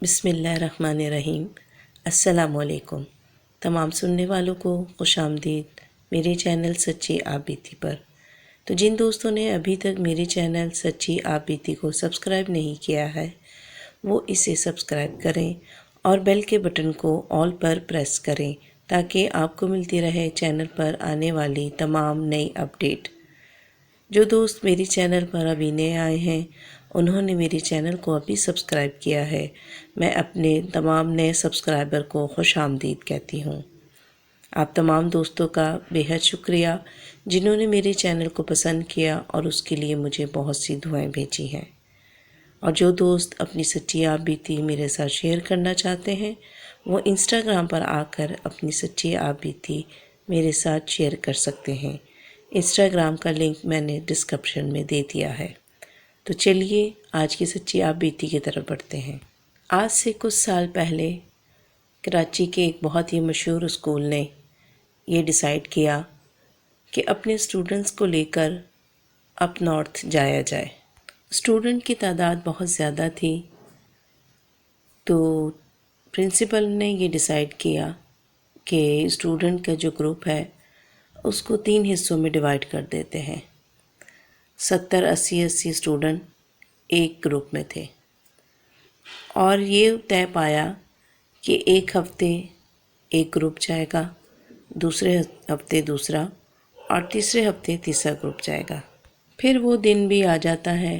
بسم اللہ الرحمن الرحیم۔ السلام علیکم تمام سننے والوں کو خوش آمدید میرے چینل سچی آپ بیتی پر۔ تو جن دوستوں نے ابھی تک میرے چینل سچی آپ بیتی کو سبسکرائب نہیں کیا ہے وہ اسے سبسکرائب کریں اور بیل کے بٹن کو آل پر پریس کریں تاکہ آپ کو ملتی رہے چینل پر آنے والی تمام نئی اپڈیٹ۔ جو دوست میری چینل پر ابھی نئے آئے ہیں انہوں نے میری چینل کو ابھی سبسکرائب کیا ہے، میں اپنے تمام نئے سبسکرائبر کو خوش آمدید کہتی ہوں۔ آپ تمام دوستوں کا بے حد شکریہ جنہوں نے میرے چینل کو پسند کیا اور اس کے لیے مجھے بہت سی دعائیں بھیجی ہیں۔ اور جو دوست اپنی سچی آپ بیتی میرے ساتھ شیئر کرنا چاہتے ہیں وہ انسٹاگرام پر آ کر اپنی سچی آپ بیتی میرے ساتھ شیئر کر سکتے ہیں۔ انسٹاگرام کا لنک میں نے ڈسکرپشن میں دے دیا ہے۔ تو چلیے آج کی سچی آپ بیتی کی طرف بڑھتے ہیں۔ آج سے کچھ سال پہلے کراچی کے ایک بہت ہی مشہور اسکول نے یہ ڈیسائیڈ کیا کہ اپنے اسٹوڈنٹس کو لے کر اپ نارتھ جایا جائے۔ اسٹوڈنٹ کی تعداد بہت زیادہ تھی تو پرنسپل نے یہ ڈیسائیڈ کیا کہ اسٹوڈنٹ کا جو گروپ ہے اس کو 3 حصوں میں ڈیوائیڈ کر دیتے ہیں۔ 70-80 اسٹوڈنٹ ایک گروپ میں تھے اور یہ طے پایا کہ ایک ہفتے ایک گروپ جائے گا، دوسرے ہفتے دوسرا اور تیسرے ہفتے تیسرا گروپ جائے گا۔ پھر وہ دن بھی آ جاتا ہے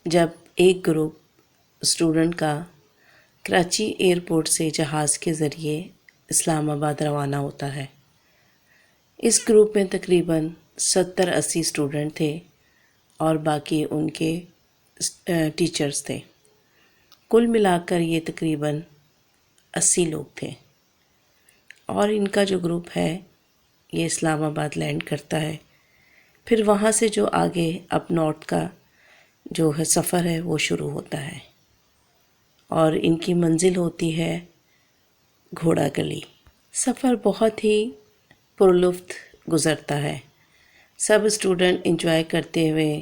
جب ایک گروپ اسٹوڈنٹ کا کراچی ایئرپورٹ سے جہاز کے ذریعے اسلام آباد روانہ ہوتا ہے۔ اس گروپ میں تقریباً 70-80 اسٹوڈنٹ تھے اور باقی ان کے ٹیچرز تھے۔ کل ملا کر یہ تقریباً 80 لوگ تھے اور ان کا جو گروپ ہے یہ اسلام آباد لینڈ کرتا ہے۔ پھر وہاں سے جو آگے اپ نارتھ کا جو ہے سفر ہے وہ شروع ہوتا ہے اور ان کی منزل ہوتی ہے گھوڑا گلی۔ سفر بہت ہی پرلطف گزرتا ہے، سب اسٹوڈنٹ انجوائے کرتے ہوئے،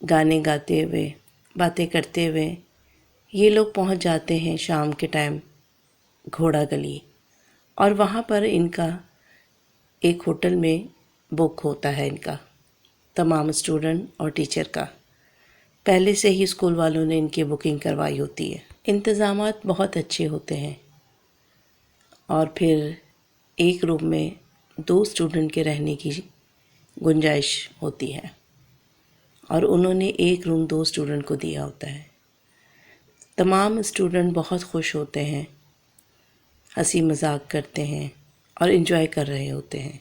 گانے گاتے ہوئے، باتیں کرتے ہوئے یہ لوگ پہنچ جاتے ہیں شام کے ٹائم گھوڑا گلی، اور وہاں پر ان کا ایک ہوٹل میں بک ہوتا ہے ان کا تمام اسٹوڈنٹ اور ٹیچر کا۔ پہلے سے ہی اسکول والوں نے ان کی بکنگ کروائی ہوتی ہے۔ انتظامات بہت اچھے ہوتے ہیں اور پھر ایک روم میں 2 اسٹوڈنٹ کے رہنے کی گنجائش ہوتی ہے اور انہوں نے ایک روم 2 اسٹوڈنٹ کو دیا ہوتا ہے۔ تمام اسٹوڈنٹ بہت خوش ہوتے ہیں، ہنسی مذاق کرتے ہیں اور انجوائے کر رہے ہوتے ہیں۔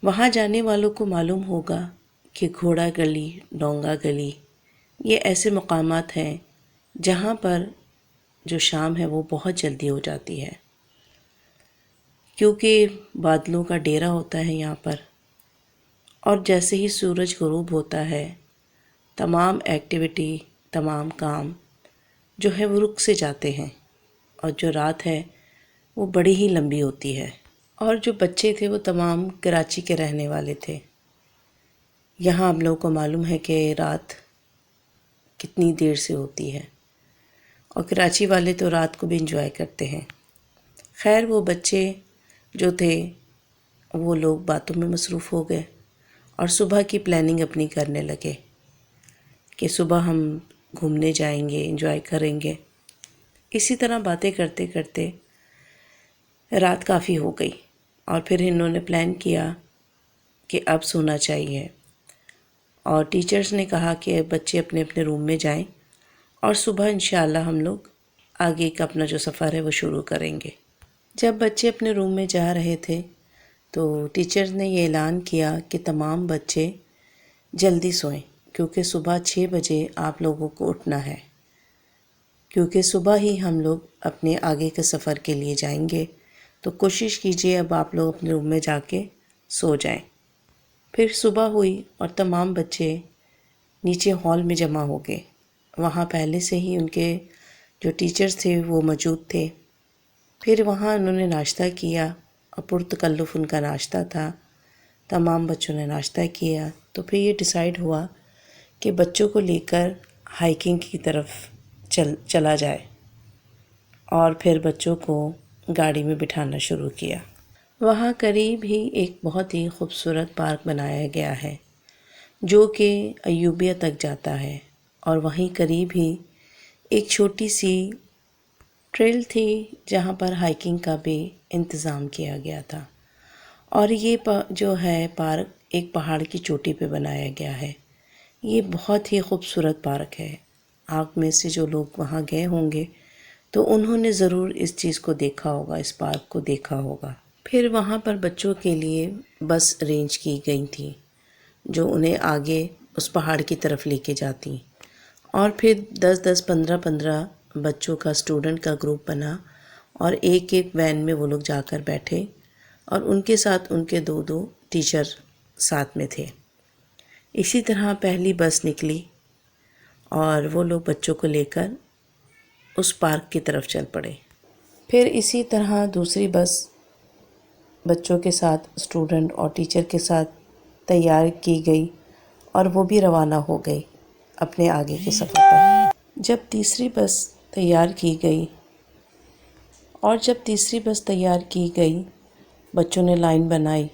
وہاں جانے والوں کو معلوم ہوگا کہ گھوڑا گلی، ڈونگا گلی یہ ایسے مقامات ہیں جہاں پر جو شام ہے وہ بہت جلدی ہو جاتی ہے کیونکہ بادلوں کا ڈیرا ہوتا ہے یہاں پر، اور جیسے ہی سورج غروب ہوتا ہے تمام ایکٹیویٹی، تمام کام جو ہے وہ رک سے جاتے ہیں اور جو رات ہے وہ بڑی ہی لمبی ہوتی ہے۔ اور جو بچے تھے وہ تمام کراچی کے رہنے والے تھے۔ یہاں ہم لوگوں کو معلوم ہے کہ رات کتنی دیر سے ہوتی ہے اور کراچی والے تو رات کو بھی انجوائے کرتے ہیں۔ خیر وہ بچے جو تھے وہ لوگ باتوں میں مصروف ہو گئے اور صبح کی پلاننگ اپنی کرنے لگے کہ صبح ہم گھومنے جائیں گے، انجوائے کریں گے۔ اسی طرح باتیں کرتے کرتے رات کافی ہو گئی اور پھر انہوں نے پلان کیا کہ اب سونا چاہیے، اور ٹیچرز نے کہا کہ بچے اپنے اپنے روم میں جائیں اور صبح انشاءاللہ ہم لوگ آگے کا اپنا جو سفر ہے وہ شروع کریں گے۔ جب بچے اپنے روم میں جا رہے تھے تو ٹیچرز نے یہ اعلان کیا کہ تمام بچے جلدی سوئیں کیونکہ صبح 6 بجے آپ لوگوں کو اٹھنا ہے، کیونکہ صبح ہی ہم لوگ اپنے آگے کے سفر کے لیے جائیں گے، تو کوشش کیجیے اب آپ لوگ اپنے روم میں جا کے سو جائیں۔ پھر صبح ہوئی اور تمام بچے نیچے ہال میں جمع ہو گئے۔ وہاں پہلے سے ہی ان کے جو ٹیچرز تھے وہ موجود تھے۔ پھر وہاں انہوں نے ناشتہ کیا اور پرتکلف ان کا ناشتہ تھا، تمام بچوں نے ناشتہ کیا۔ تو پھر یہ ڈیسائیڈ ہوا کہ بچوں کو لے کر ہائیکنگ کی طرف چلا جائے، اور پھر بچوں کو گاڑی میں بٹھانا شروع کیا۔ وہاں قریب ہی ایک بہت ہی خوبصورت پارک بنایا گیا ہے جو کہ ایوبیہ تک جاتا ہے، اور وہیں قریب ہی ایک چھوٹی سی ٹریل تھی جہاں پر ہائکنگ کا بھی انتظام کیا گیا تھا، اور یہ جو ہے پارک ایک پہاڑ کی چوٹی پہ بنایا گیا ہے۔ یہ بہت ہی خوبصورت پارک ہے۔ آپ میں سے جو لوگ وہاں گئے ہوں گے تو انہوں نے ضرور اس چیز کو دیکھا ہوگا، اس پارک کو دیکھا ہوگا۔ پھر وہاں پر بچوں کے لیے بس ارینج کی گئی تھی جو انہیں آگے اس پہاڑ کی طرف لے کے جاتی، اور پھر 10 15 بچوں کا اسٹوڈنٹ کا گروپ بنا، اور ایک ایک وین میں وہ لوگ جا کر بیٹھے، اور ان کے ساتھ ان کے 2 ٹیچر ساتھ میں تھے۔ اسی طرح پہلی بس نکلی اور وہ لوگ بچوں کو لے کر اس پارک کی طرف چل پڑے۔ پھر اسی طرح دوسری بس بچوں کے ساتھ اسٹوڈنٹ اور ٹیچر کے ساتھ تیار کی گئی، اور وہ بھی روانہ ہو گئی اپنے آگے کے سفر پر۔ جب تیسری بس تیار کی گئی بچوں نے لائن بنائی،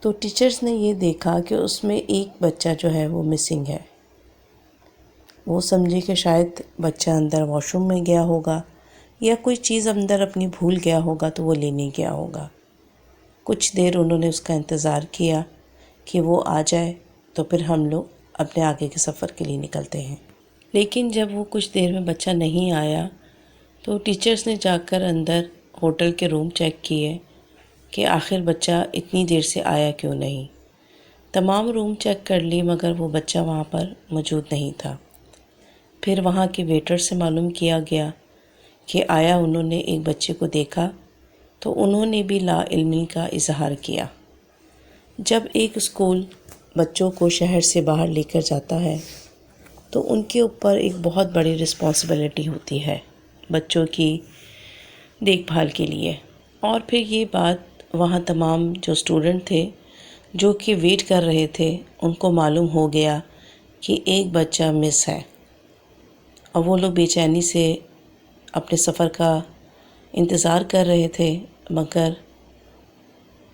تو ٹیچرز نے یہ دیکھا کہ اس میں ایک بچہ جو ہے وہ مسنگ ہے۔ وہ سمجھے کہ شاید بچہ اندر واش روم میں گیا ہوگا یا کوئی چیز اندر اپنی بھول گیا ہوگا تو وہ لینے گیا ہوگا۔ کچھ دیر انہوں نے اس کا انتظار کیا کہ وہ آ جائے تو پھر ہم لوگ اپنے آگے کے سفر کے لیے نکلتے ہیں۔ لیکن جب وہ کچھ دیر میں بچہ نہیں آیا تو ٹیچرز نے جا کر اندر ہوٹل کے روم چیک کیے کہ آخر بچہ اتنی دیر سے آیا کیوں نہیں۔ تمام روم چیک کر لی مگر وہ بچہ وہاں پر موجود نہیں تھا۔ پھر وہاں کے ویٹر سے معلوم کیا گیا کہ آیا انہوں نے ایک بچے کو دیکھا تو انہوں نے بھی لا علمی کا اظہار کیا۔ جب ایک اسکول بچوں کو شہر سے باہر لے کر جاتا ہے تو ان کے اوپر ایک بہت بڑی رسپانسبلٹی ہوتی ہے بچوں کی دیکھ بھال کے لیے۔ اور پھر یہ بات وہاں تمام جو اسٹوڈنٹ تھے جو کہ ویٹ کر رہے تھے ان کو معلوم ہو گیا کہ ایک بچہ مس ہے، اور وہ لوگ بے چینی سے اپنے سفر کا انتظار کر رہے تھے، مگر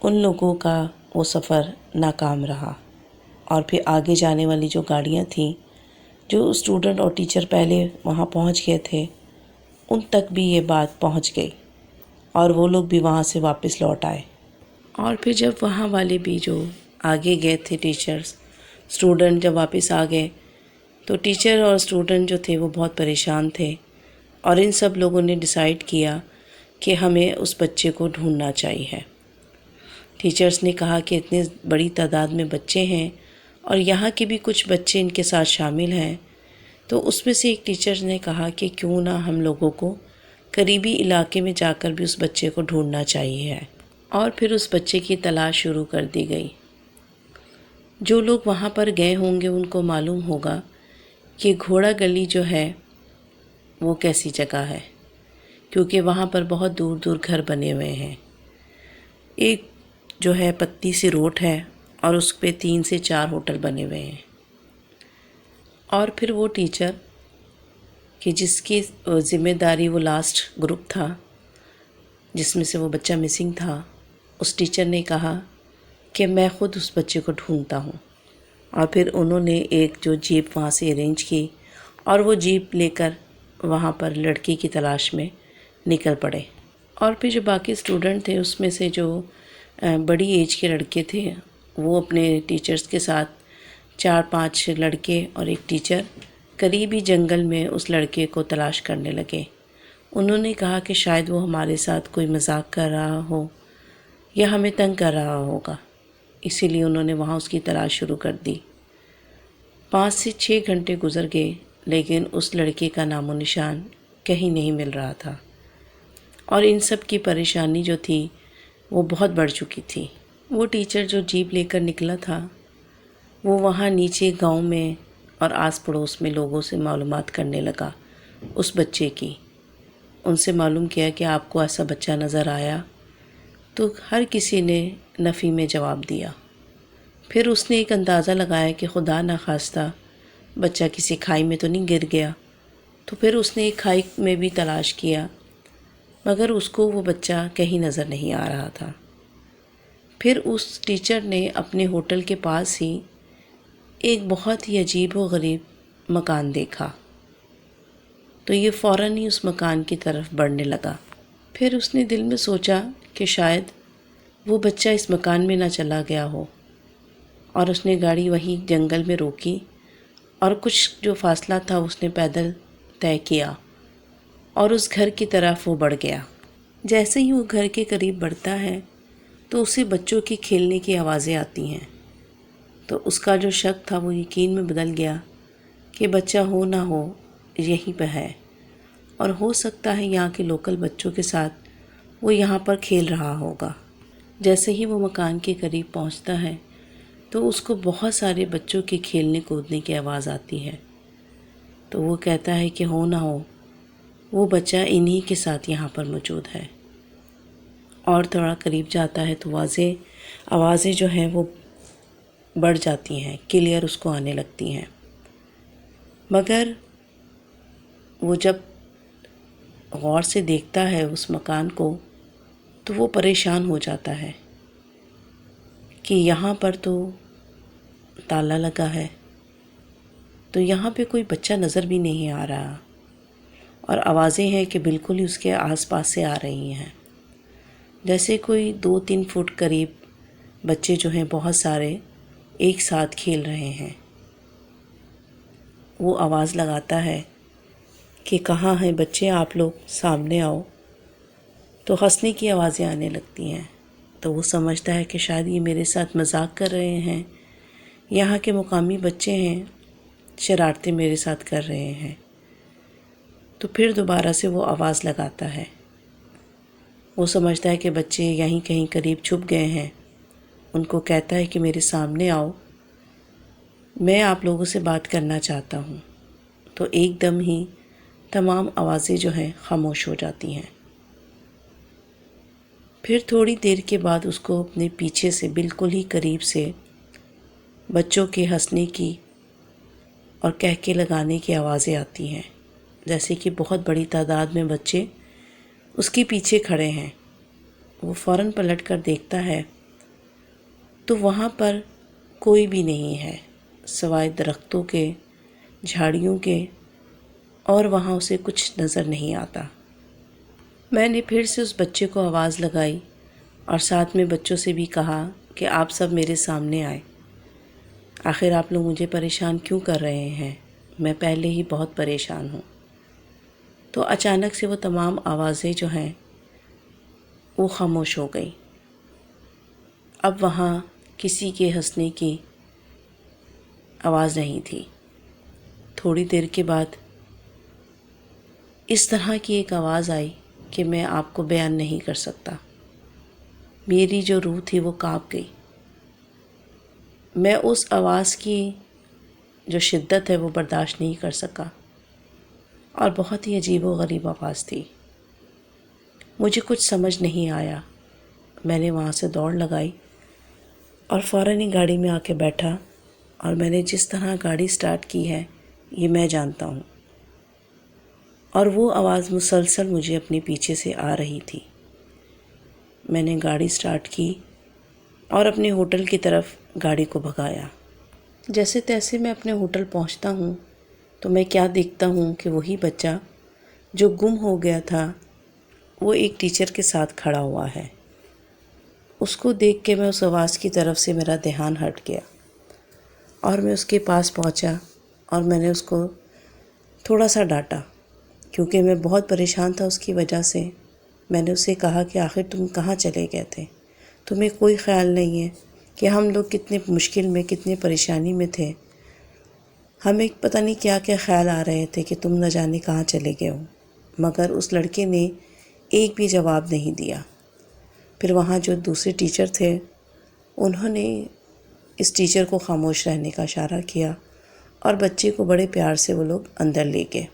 ان لوگوں کا وہ سفر ناکام رہا۔ اور پھر آگے جانے والی جو گاڑیاں تھیں، جو اسٹوڈنٹ اور ٹیچر پہلے وہاں پہنچ گئے تھے، ان تک بھی یہ بات پہنچ گئی، اور وہ لوگ بھی وہاں سے واپس لوٹ آئے۔ اور پھر جب وہاں والے بھی جو آگے گئے تھے ٹیچرز، اسٹوڈنٹ جب واپس آ گئے تو ٹیچر اور اسٹوڈنٹ جو تھے وہ بہت پریشان تھے، اور ان سب لوگوں نے ڈیسائیڈ کیا کہ ہمیں اس بچے کو ڈھونڈنا چاہیے۔ ٹیچرز نے کہا کہ اتنی بڑی تعداد میں بچے ہیں اور یہاں کے بھی کچھ بچے ان کے ساتھ شامل ہیں، تو اس میں سے ایک ٹیچر نے کہا کہ کیوں نہ ہم لوگوں کو قریبی علاقے میں جا کر بھی اس بچے کو ڈھونڈنا چاہیے، اور پھر اس بچے کی تلاش شروع کر دی گئی۔ جو لوگ وہاں پر گئے ہوں گے ان کو معلوم ہوگا کہ گھوڑا گلی جو ہے وہ کیسی جگہ ہے، کیونکہ وہاں پر بہت دور دور گھر بنے ہوئے ہیں۔ ایک جو ہے پتلی سی روڈ ہے اور اس پہ 3 سے 4 ہوٹل بنے ہوئے ہیں۔ اور پھر وہ ٹیچر کہ جس کی ذمہ داری وہ لاسٹ گروپ تھا جس میں سے وہ بچہ مسنگ تھا، اس ٹیچر نے کہا کہ میں خود اس بچے کو ڈھونڈتا ہوں، اور پھر انہوں نے ایک جو جیپ وہاں سے ارینج کی اور وہ جیپ لے کر وہاں پر لڑکی کی تلاش میں نکل پڑے۔ اور پھر جو باقی اسٹوڈنٹ تھے اس میں سے جو بڑی ایج کے لڑکے تھے وہ اپنے ٹیچرز کے ساتھ 4-5 لڑکے اور ایک ٹیچر قریبی جنگل میں اس لڑکے کو تلاش کرنے لگے۔ انہوں نے کہا کہ شاید وہ ہمارے ساتھ کوئی مذاق کر رہا ہو یا ہمیں تنگ کر رہا ہوگا، اسی لیے انہوں نے وہاں اس کی تلاش شروع کر دی۔ 5 سے 6 گھنٹے گزر گئے لیکن اس لڑکے کا نام و نشان کہیں نہیں مل رہا تھا، اور ان سب کی پریشانی جو تھی وہ بہت بڑھ چکی تھی۔ وہ ٹیچر جو جیپ لے کر نکلا تھا وہ وہاں نیچے گاؤں میں اور آس پڑوس میں لوگوں سے معلومات کرنے لگا اس بچے کی۔ ان سے معلوم کیا کہ آپ کو ایسا بچہ نظر آیا، تو ہر کسی نے نفی میں جواب دیا۔ پھر اس نے ایک اندازہ لگایا کہ خدا نخواستہ بچہ کسی کھائی میں تو نہیں گر گیا، تو پھر اس نے ایک کھائی میں بھی تلاش کیا، مگر اس کو وہ بچہ کہیں نظر نہیں آ رہا تھا۔ پھر اس ٹیچر نے اپنے ہوٹل کے پاس ہی ایک بہت ہی عجیب و غریب مکان دیکھا، تو یہ فوراً ہی اس مکان کی طرف بڑھنے لگا۔ پھر اس نے دل میں سوچا کہ شاید وہ بچہ اس مکان میں نہ چلا گیا ہو، اور اس نے گاڑی وہیں جنگل میں روکی اور کچھ جو فاصلہ تھا اس نے پیدل طے کیا اور اس گھر کی طرف وہ بڑھ گیا۔ جیسے ہی وہ گھر کے قریب بڑھتا ہے تو اسے بچوں کی کھیلنے کی آوازیں آتی ہیں، تو اس کا جو شک تھا وہ یقین میں بدل گیا کہ بچہ ہو نہ ہو یہیں پہ ہے، اور ہو سکتا ہے یہاں کے لوکل بچوں کے ساتھ وہ یہاں پر کھیل رہا ہوگا۔ جیسے ہی وہ مکان کے قریب پہنچتا ہے تو اس کو بہت سارے بچوں کے کھیلنے کودنے کی آواز آتی ہے، تو وہ کہتا ہے کہ ہو نہ ہو وہ بچہ انہی کے ساتھ یہاں پر موجود ہے، اور تھوڑا قریب جاتا ہے تو آوازیں جو ہیں وہ بڑھ جاتی ہیں، کلیئر اس کو آنے لگتی ہیں۔ مگر وہ جب غور سے دیکھتا ہے اس مکان کو تو وہ پریشان ہو جاتا ہے کہ یہاں پر تو تالا لگا ہے، تو یہاں پہ کوئی بچہ نظر بھی نہیں آ رہا، اور آوازیں ہیں کہ بالکل ہی اس کے آس پاس سے آ رہی ہیں، جیسے کوئی 2-3 فٹ قریب بچے جو ہیں بہت سارے ایک ساتھ کھیل رہے ہیں۔ وہ آواز لگاتا ہے کہ کہاں ہیں بچے، آپ لوگ سامنے آؤ، تو ہنسنے کی آوازیں آنے لگتی ہیں، تو وہ سمجھتا ہے کہ شاید یہ میرے ساتھ مذاق کر رہے ہیں، یہاں کے مقامی بچے ہیں، شرارتیں میرے ساتھ کر رہے ہیں۔ تو پھر دوبارہ سے وہ آواز لگاتا ہے، وہ سمجھتا ہے کہ بچے یہیں کہیں قریب چھپ گئے ہیں، ان کو کہتا ہے کہ میرے سامنے آؤ، میں آپ لوگوں سے بات کرنا چاہتا ہوں۔ تو ایک دم ہی تمام آوازیں جو ہیں خاموش ہو جاتی ہیں۔ پھر تھوڑی دیر کے بعد اس کو اپنے پیچھے سے بالکل ہی قریب سے بچوں کے ہنسنے کی اور کہکے لگانے کی آوازیں آتی ہیں، جیسے کہ بہت بڑی تعداد میں بچے اس کے پیچھے کھڑے ہیں۔ وہ فوراً پلٹ کر دیکھتا ہے تو وہاں پر کوئی بھی نہیں ہے سوائے درختوں کے، جھاڑیوں کے، اور وہاں اسے کچھ نظر نہیں آتا۔ میں نے پھر سے اس بچے کو آواز لگائی اور ساتھ میں بچوں سے بھی کہا کہ آپ سب میرے سامنے آئے، آخر آپ لوگ مجھے پریشان کیوں کر رہے ہیں، میں پہلے ہی بہت پریشان ہوں۔ تو اچانک سے وہ تمام آوازیں جو ہیں وہ خاموش ہو گئی، اب وہاں کسی کے ہنسنے کی آواز نہیں تھی۔ تھوڑی دیر کے بعد اس طرح کی ایک آواز آئی کہ میں آپ کو بیان نہیں کر سکتا، میری جو روح تھی وہ کانپ گئی۔ میں اس آواز کی جو شدت ہے وہ برداشت نہیں کر سکا، اور بہت ہی عجیب و غریب آواز تھی، مجھے کچھ سمجھ نہیں آیا۔ میں نے وہاں سے دوڑ لگائی اور فوراً ہی گاڑی میں آ کے بیٹھا، اور میں نے جس طرح گاڑی سٹارٹ کی ہے یہ میں جانتا ہوں، اور وہ آواز مسلسل مجھے اپنے پیچھے سے آ رہی تھی۔ میں نے گاڑی سٹارٹ کی اور اپنے ہوٹل کی طرف گاڑی کو بھگایا۔ جیسے تیسے میں اپنے ہوٹل پہنچتا ہوں تو میں کیا دیکھتا ہوں کہ وہی بچہ جو گم ہو گیا تھا وہ ایک ٹیچر کے ساتھ کھڑا ہوا ہے۔ اس کو دیکھ کے میں اس آواز کی طرف سے میرا دھیان ہٹ گیا، اور میں اس کے پاس پہنچا اور میں نے اس کو تھوڑا سا ڈانٹا، کیونکہ میں بہت پریشان تھا اس کی وجہ سے۔ میں نے اسے کہا کہ آخر تم کہاں چلے گئے تھے، تمہیں کوئی خیال نہیں ہے کہ ہم لوگ کتنے مشکل میں، کتنے پریشانی میں تھے، ہمیں پتہ نہیں کیا کیا خیال آ رہے تھے کہ تم نہ جانے کہاں چلے گئے ہو۔ مگر اس لڑکے نے ایک بھی جواب نہیں دیا۔ پھر وہاں جو دوسرے ٹیچر تھے انہوں نے اس ٹیچر کو خاموش رہنے کا اشارہ کیا، اور بچے کو بڑے پیار سے وہ لوگ اندر لے گئے،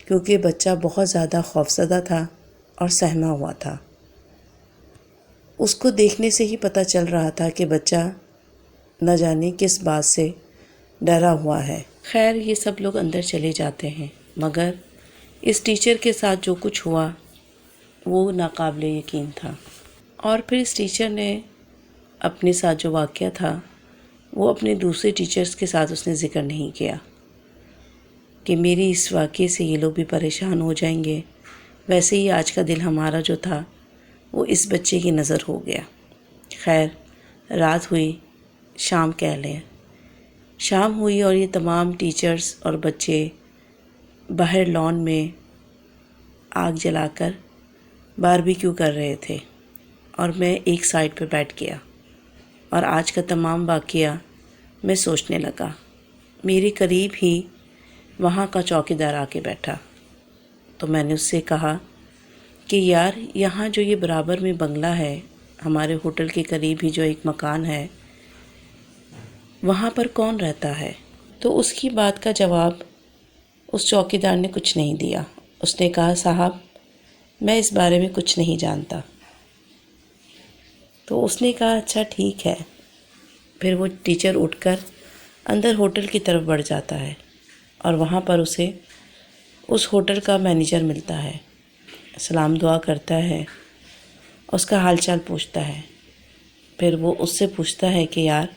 کیونکہ بچہ بہت زیادہ خوفزدہ تھا اور سہما ہوا تھا۔ اس کو دیکھنے سے ہی پتہ چل رہا تھا کہ بچہ نہ جانے کس بات سے ڈرا ہوا ہے۔ خیر یہ سب لوگ اندر چلے جاتے ہیں، مگر اس ٹیچر کے ساتھ جو کچھ ہوا وہ ناقابل یقین تھا۔ اور پھر اس ٹیچر نے اپنے ساتھ جو واقعہ تھا وہ اپنے دوسرے ٹیچرز کے ساتھ اس نے ذکر نہیں کیا کہ میری اس واقعے سے یہ لوگ بھی پریشان ہو جائیں گے۔ ویسے ہی آج کا دل ہمارا جو تھا وہ اس بچے کی نظر ہو گیا۔ خیر، رات ہوئی، شام کہہ لیں، شام ہوئی اور یہ تمام ٹیچرز اور بچے باہر لان میں آگ جلا کر باربیکیو کر رہے تھے اور میں ایک سائڈ پہ بیٹھ گیا اور آج کا تمام واقعہ میں سوچنے لگا۔ میرے قریب ہی وہاں کا چوکیدار آ کے بیٹھا تو میں نے اس سے کہا کہ یار، یہاں جو یہ برابر میں بنگلہ ہے، ہمارے ہوٹل کے قریب ہی جو ایک مکان ہے، وہاں پر کون رہتا ہے؟ تو اس کی بات کا جواب اس چوکیدار نے کچھ نہیں دیا۔ اس نے کہا، صاحب میں اس بارے میں کچھ نہیں جانتا۔ تو اس نے کہا، اچھا ٹھیک ہے۔ پھر وہ ٹیچر اٹھ کر اندر ہوٹل کی طرف بڑھ جاتا ہے اور وہاں پر اسے اس ہوٹل کا مینیجر ملتا ہے، سلام دعا کرتا ہے، اس کا حال چال پوچھتا ہے۔ پھر وہ اس سے پوچھتا ہے کہ یار،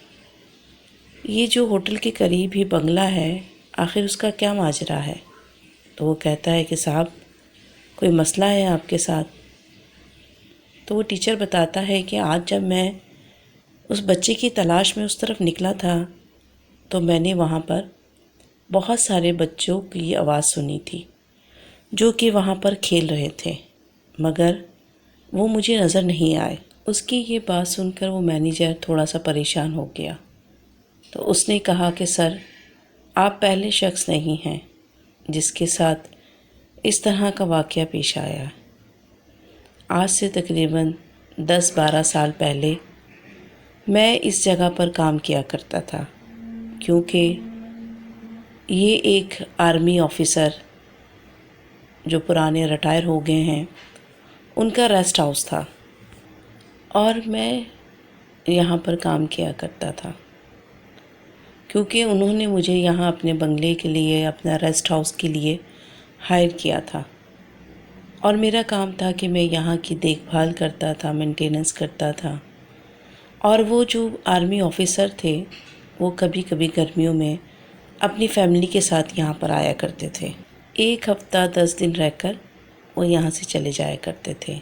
یہ جو ہوٹل کے قریب ہی بنگلہ ہے، آخر اس کا کیا ماجرا ہے؟ تو وہ کہتا ہے کہ صاحب کوئی مسئلہ ہے آپ کے ساتھ؟ تو وہ ٹیچر بتاتا ہے کہ آج جب میں اس بچے کی تلاش میں اس طرف نکلا تھا تو میں نے وہاں پر بہت سارے بچوں کی آواز سنی تھی جو کہ وہاں پر کھیل رہے تھے، مگر وہ مجھے نظر نہیں آئے۔ اس کی یہ بات سن کر وہ مینیجر تھوڑا سا پریشان ہو گیا۔ تو اس نے کہا کہ سر، آپ پہلے شخص نہیں ہیں جس کے ساتھ اس طرح کا واقعہ پیش آیا ہے۔ آج سے تقریباً 10-12 سال پہلے میں اس جگہ پر کام کیا کرتا تھا، کیونکہ یہ ایک آرمی آفیسر جو پرانے ریٹائر ہو گئے ہیں ان کا ریسٹ ہاؤس تھا، اور میں یہاں پر کام کیا کرتا تھا کیونکہ انہوں نے مجھے یہاں اپنے بنگلے کے لیے، اپنا ریسٹ ہاؤس کے لیے ہائر کیا تھا، اور میرا کام تھا کہ میں یہاں کی دیکھ بھال کرتا تھا، مینٹیننس کرتا تھا۔ اور وہ جو آرمی آفیسر تھے وہ کبھی کبھی گرمیوں میں اپنی فیملی کے ساتھ یہاں پر آیا کرتے تھے۔ 1 ہفتہ 10 دن رہ کر وہ یہاں سے چلے جایا کرتے تھے۔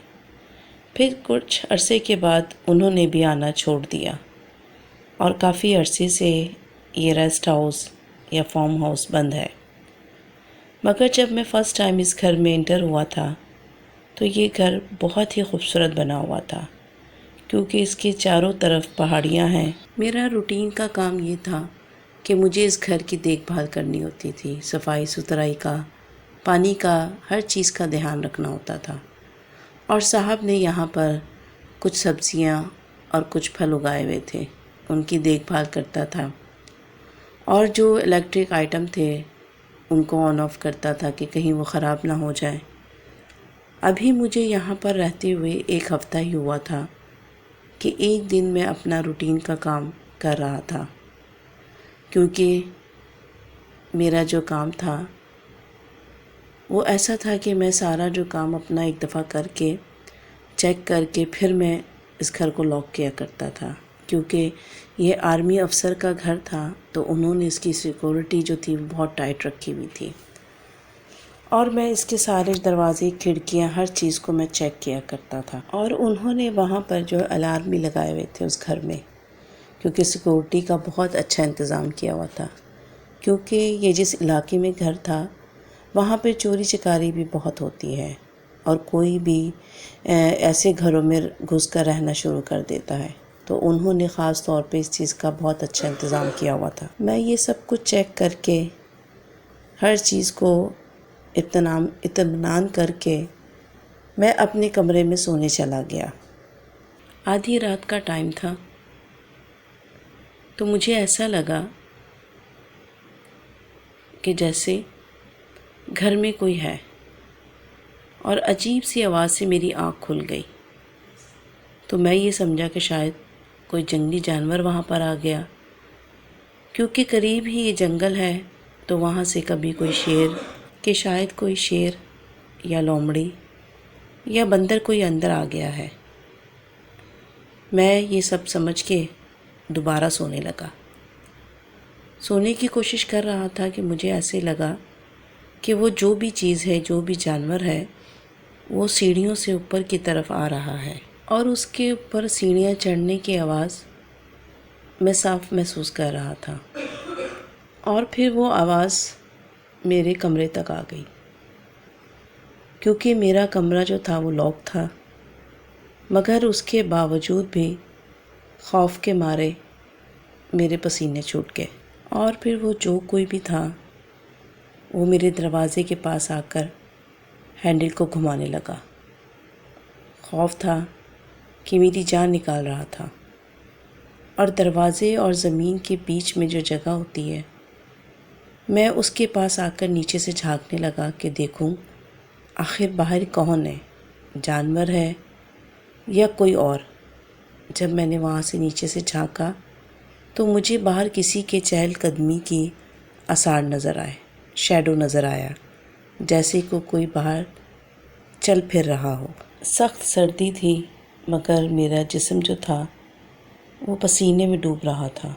پھر کچھ عرصے کے بعد انہوں نے بھی آنا چھوڑ دیا اور کافی عرصے سے یہ ریسٹ ہاؤس یا فارم ہاؤس بند ہے۔ مگر جب میں فرسٹ ٹائم اس گھر میں انٹر ہوا تھا تو یہ گھر بہت ہی خوبصورت بنا ہوا تھا، کیونکہ اس کے چاروں طرف پہاڑیاں ہیں۔ میرا روٹین کا کام یہ تھا کہ مجھے اس گھر کی دیکھ بھال کرنی ہوتی تھی، صفائی ستھرائی کا، پانی کا، ہر چیز کا دھیان رکھنا ہوتا تھا۔ اور صاحب نے یہاں پر کچھ سبزیاں اور کچھ پھل اگائے ہوئے تھے، ان کی دیکھ بھال کرتا تھا، اور جو الیکٹرک آئٹم تھے ان کو آن آف کرتا تھا کہ کہیں وہ خراب نہ ہو جائیں۔ ابھی مجھے یہاں پر رہتے ہوئے 1 ہفتہ ہی ہوا تھا کہ ایک دن میں اپنا روٹین کا کام کر رہا تھا، کیونکہ میرا جو کام تھا وہ ایسا تھا کہ میں سارا جو کام اپنا ایک دفعہ کر کے چیک کر کے پھر میں اس گھر کو لاک کیا کرتا تھا، کیونکہ یہ آرمی افسر کا گھر تھا تو انہوں نے اس کی سیکورٹی جو تھی بہت ٹائٹ رکھی ہوئی تھی، اور میں اس کے سارے دروازے، کھڑکیاں، ہر چیز کو میں چیک کیا کرتا تھا۔ اور انہوں نے وہاں پر جو الارم بھی لگائے ہوئے تھے اس گھر میں، کیونکہ سیکورٹی کا بہت اچھا انتظام کیا ہوا تھا، کیونکہ یہ جس علاقے میں گھر تھا وہاں پہ چوری چکاری بھی بہت ہوتی ہے، اور کوئی بھی ایسے گھروں میں گھس کر رہنا شروع کر دیتا ہے، تو انہوں نے خاص طور پہ اس چیز کا بہت اچھا انتظام کیا ہوا تھا۔ میں یہ سب کچھ چیک کر کے، ہر چیز کو اطمینان کر کے میں اپنے کمرے میں سونے چلا گیا۔ آدھی رات کا ٹائم تھا تو مجھے ایسا لگا کہ جیسے گھر میں کوئی ہے، اور عجیب سی آواز سے میری آنکھ کھل گئی، تو میں یہ سمجھا کہ شاید کوئی جنگلی جانور وہاں پر آ گیا، کیونکہ قریب ہی یہ جنگل ہے تو وہاں سے کبھی کوئی شیر، کہ شاید کوئی شیر یا لومڑی یا بندر کوئی اندر آ گیا ہے۔ میں یہ سب سمجھ کے دوبارہ سونے لگا۔ سونے کی کوشش کر رہا تھا کہ مجھے ایسے لگا کہ وہ جو بھی چیز ہے، جو بھی جانور ہے، وہ سیڑھیوں سے اوپر کی طرف آ رہا ہے، اور اس کے اوپر سیڑھیاں چڑھنے کی آواز میں صاف محسوس کر رہا تھا۔ اور پھر وہ آواز میرے کمرے تک آ گئی، کیونکہ میرا کمرہ جو تھا وہ لاک تھا، مگر اس کے باوجود بھی خوف کے مارے میرے پسینے چھوٹ گئے۔ اور پھر وہ جو کوئی بھی تھا وہ میرے دروازے کے پاس آ کر ہینڈل کو گھمانے لگا۔ خوف تھا کہ میری جان نکال رہا تھا، اور دروازے اور زمین کے بیچ میں جو جگہ ہوتی ہے، میں اس کے پاس آ کر نیچے سے جھانکنے لگا کہ دیکھوں آخر باہر کون ہے، جانور ہے یا کوئی اور۔ جب میں نے وہاں سے نیچے سے جھانکا تو مجھے باہر کسی کے چہل قدمی کی آثار نظر آئے، شیڈو نظر آیا، جیسے کہ کوئی باہر چل پھر رہا ہو۔ سخت سردی تھی، مگر میرا جسم جو تھا وہ پسینے میں ڈوب رہا تھا۔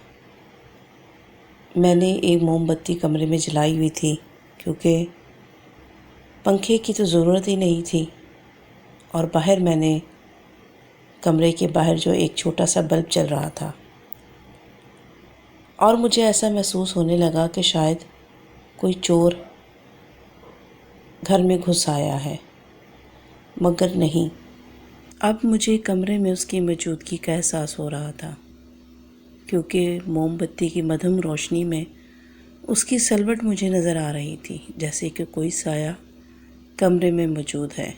میں نے ایک موم بتی کمرے میں جلائی ہوئی تھی، کیونکہ پنکھے کی تو ضرورت ہی نہیں تھی، اور باہر میں نے کمرے کے باہر جو ایک چھوٹا سا بلب چل رہا تھا، اور مجھے ایسا محسوس ہونے لگا کہ شاید کوئی چور گھر میں گھس آیا ہے، مگر نہیں۔ اب مجھے کمرے میں اس کی موجودگی کا احساس ہو رہا تھا، کیونکہ موم بتی کی مدھم روشنی میں اس کی سلوٹ مجھے نظر آ رہی تھی، جیسے کہ کوئی سایہ کمرے میں موجود ہے۔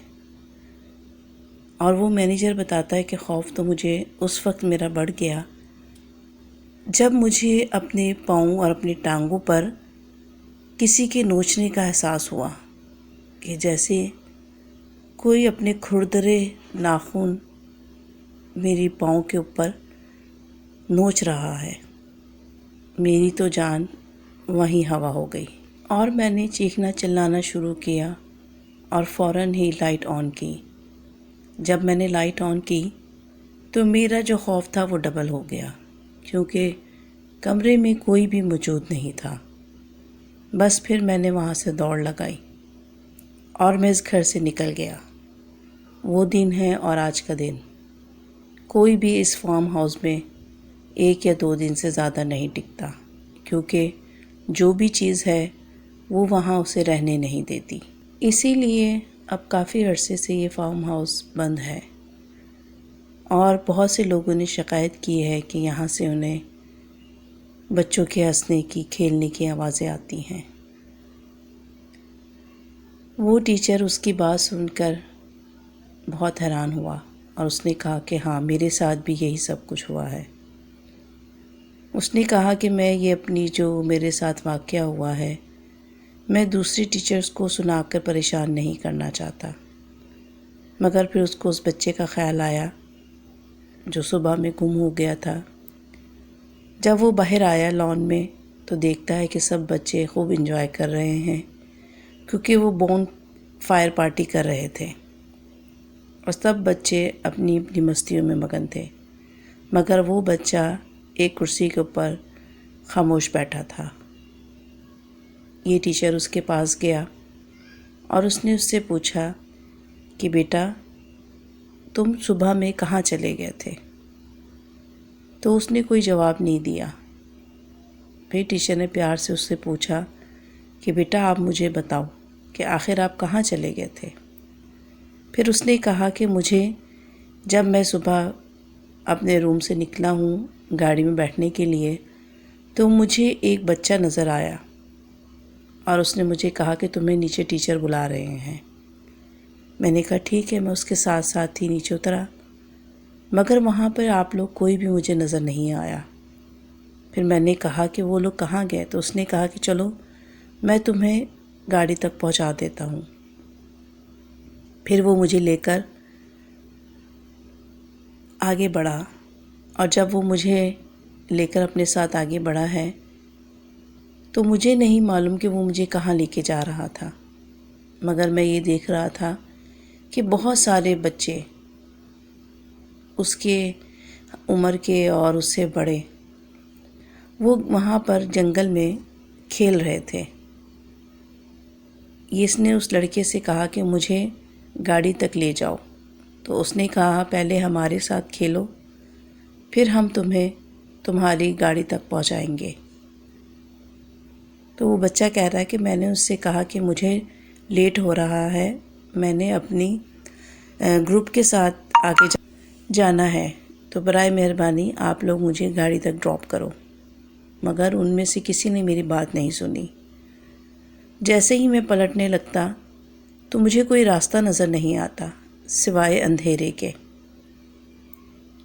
اور وہ مینیجر بتاتا ہے کہ خوف تو مجھے اس وقت میرا بڑھ گیا جب مجھے اپنے پاؤں اور اپنی ٹانگوں پر کسی کے نوچنے کا احساس ہوا، کہ جیسے کوئی اپنے کھردرے ناخن میری پاؤں کے اوپر نوچ رہا ہے۔ میری تو جان وہیں ہوا ہو گئی، اور میں نے چیخنا چلانا شروع کیا اور فوراً ہی لائٹ آن کی۔ جب میں نے لائٹ آن کی تو میرا جو خوف تھا وہ ڈبل ہو گیا، کیونکہ کمرے میں کوئی بھی موجود نہیں تھا۔ بس پھر میں نے وہاں سے دوڑ لگائی اور میں اس گھر سے نکل گیا۔ وہ دن ہے اور آج کا دن، کوئی بھی اس فارم ہاؤس میں 1 یا 2 دن سے زیادہ نہیں ٹکتا، کیونکہ جو بھی چیز ہے وہ وہاں اسے رہنے نہیں دیتی۔ اسی لیے اب کافی عرصے سے یہ فارم ہاؤس بند ہے، اور بہت سے لوگوں نے شکایت کی ہے کہ یہاں سے انہیں بچوں کے ہنسنے کی، کھیلنے کی آوازیں آتی ہیں۔ وہ ٹیچر اس کی بات سن کر بہت حیران ہوا، اور اس نے کہا کہ ہاں، میرے ساتھ بھی یہی سب کچھ ہوا ہے۔ اس نے کہا کہ میں یہ اپنی جو میرے ساتھ واقعہ ہوا ہے، میں دوسری ٹیچرز کو سنا کر پریشان نہیں کرنا چاہتا، مگر پھر اس کو اس بچے کا خیال آیا جو صبح میں گم ہو گیا تھا۔ جب وہ باہر آیا لان میں تو دیکھتا ہے کہ سب بچے خوب انجوائے کر رہے ہیں، کیونکہ وہ بون فائر پارٹی کر رہے تھے، اور سب بچے اپنی اپنی مستیوں میں مگن تھے، مگر وہ بچہ ایک کرسی کے اوپر خاموش بیٹھا تھا۔ یہ ٹیچر اس کے پاس گیا اور اس نے اس سے پوچھا کہ بیٹا، تم صبح میں کہاں چلے گئے تھے؟ تو اس نے کوئی جواب نہیں دیا۔ پھر ٹیچر نے پیار سے اس سے پوچھا کہ بیٹا، آپ مجھے بتاؤ کہ آخر آپ کہاں چلے گئے تھے؟ پھر اس نے کہا کہ مجھے جب میں صبح اپنے روم سے نکلا ہوں گاڑی میں بیٹھنے کے لیے، تو مجھے ایک بچہ نظر آیا، اور اس نے مجھے کہا کہ تمہیں نیچے ٹیچر بلا رہے ہیں۔ میں نے کہا ٹھیک ہے، میں اس کے ساتھ ساتھ ہی نیچے اترا، مگر وہاں پر آپ لوگ کوئی بھی مجھے نظر نہیں آیا۔ پھر میں نے کہا کہ وہ لوگ کہاں گئے؟ تو اس نے کہا کہ چلو میں تمہیں گاڑی تک پہنچا دیتا ہوں۔ پھر وہ مجھے لے کر آگے بڑھا، اور جب وہ مجھے لے کر اپنے ساتھ آگے بڑھا ہے تو مجھے نہیں معلوم کہ وہ مجھے کہاں لے کے جا رہا تھا، مگر میں یہ دیکھ رہا تھا کہ بہت سارے بچے اس کے عمر کے اور اس سے بڑے وہ وہاں پر جنگل میں کھیل رہے تھے۔ اس نے اس لڑکے سے کہا کہ مجھے گاڑی تک لے جاؤ، تو اس نے کہا پہلے ہمارے ساتھ کھیلو، پھر ہم تمہیں تمہاری گاڑی تک پہنچائیں گے۔ تو وہ بچہ کہہ رہا ہے کہ میں نے اس سے کہا کہ مجھے لیٹ ہو رہا ہے، میں نے اپنی گروپ کے ساتھ آگے جانا ہے، تو برائے مہربانی آپ لوگ مجھے گاڑی تک ڈراپ کرو۔ مگر ان میں سے کسی نے میری بات نہیں سنی۔ جیسے ہی میں پلٹنے لگتا تو مجھے کوئی راستہ نظر نہیں آتا سوائے اندھیرے کے۔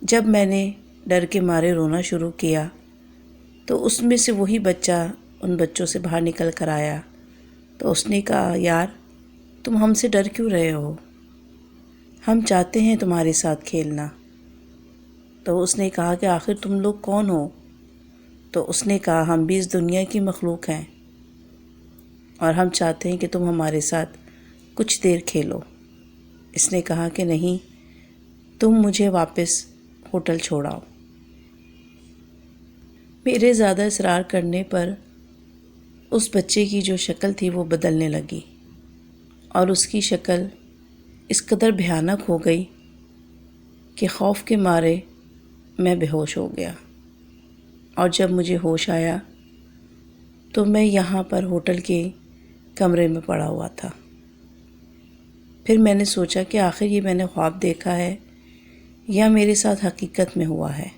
جب میں نے ڈر کے مارے رونا شروع کیا تو اس میں سے وہی بچہ ان بچوں سے باہر نکل کر آیا، تو اس نے کہا یار تم ہم سے ڈر کیوں رہے ہو، ہم چاہتے ہیں تمہارے ساتھ کھیلنا۔ تو اس نے کہا کہ آخر تم لوگ کون ہو؟ تو اس نے کہا ہم بھی اس دنیا کی مخلوق ہیں اور ہم چاہتے ہیں کہ تم ہمارے ساتھ کچھ دیر کھیلو۔ اس نے کہا کہ نہیں، تم مجھے واپس ہوٹل چھوڑاؤ۔ میرے زیادہ اصرار کرنے پر اس بچے کی جو شکل تھی وہ بدلنے لگی، اور اس کی شکل اس قدر بھیانک ہو گئی کہ خوف کے مارے میں بے ہوش ہو گیا۔ اور جب مجھے ہوش آیا تو میں یہاں پر ہوٹل کے کمرے میں پڑا ہوا تھا۔ پھر میں نے سوچا کہ آخر یہ میں نے خواب دیکھا ہے یا میرے ساتھ حقیقت میں ہوا ہے۔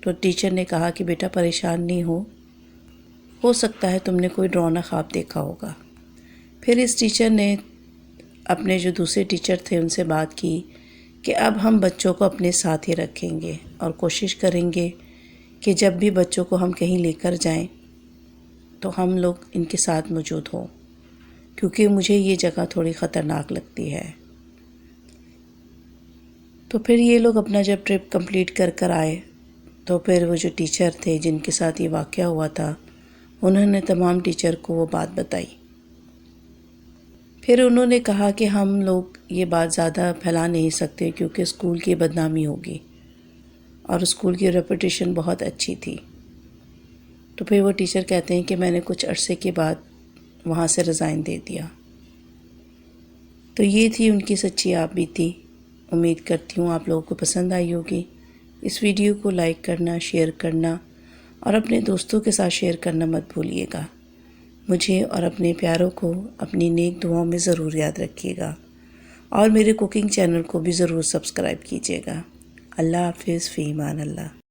تو ٹیچر نے کہا کہ بیٹا پریشان نہیں ہو سکتا ہے تم نے کوئی ڈراؤنا خواب دیکھا ہوگا۔ پھر اس ٹیچر نے اپنے جو دوسرے ٹیچر تھے ان سے بات کی کہ اب ہم بچوں کو اپنے ساتھ ہی رکھیں گے اور کوشش کریں گے کہ جب بھی بچوں کو ہم کہیں لے کر جائیں تو ہم لوگ ان کے ساتھ موجود ہوں، کیونکہ مجھے یہ جگہ تھوڑی خطرناک لگتی ہے۔ تو پھر یہ لوگ اپنا جب ٹرپ کمپلیٹ کر آئے تو پھر وہ جو ٹیچر تھے جن کے ساتھ یہ واقعہ ہوا تھا انہوں نے تمام ٹیچر کو وہ بات بتائی۔ پھر انہوں نے کہا کہ ہم لوگ یہ بات زیادہ پھیلا نہیں سکتے کیونکہ اسکول کی بدنامی ہوگی، اور اسکول کی ریپوٹیشن بہت اچھی تھی۔ تو پھر وہ ٹیچر کہتے ہیں کہ میں نے کچھ عرصے کے بعد وہاں سے ریزائن دے دیا۔ تو یہ تھی ان کی سچی آپ بیتی۔ امید کرتی ہوں آپ لوگوں کو پسند آئی ہوگی۔ اس ویڈیو کو لائک کرنا، شیئر کرنا اور اپنے دوستوں کے ساتھ شیئر کرنا مت بھولیے گا۔ مجھے اور اپنے پیاروں کو اپنی نیک دعاؤں میں ضرور یاد رکھیے گا، اور میرے کوکنگ چینل کو بھی ضرور سبسکرائب کیجیے گا۔ اللہ حافظ، فی امان اللہ۔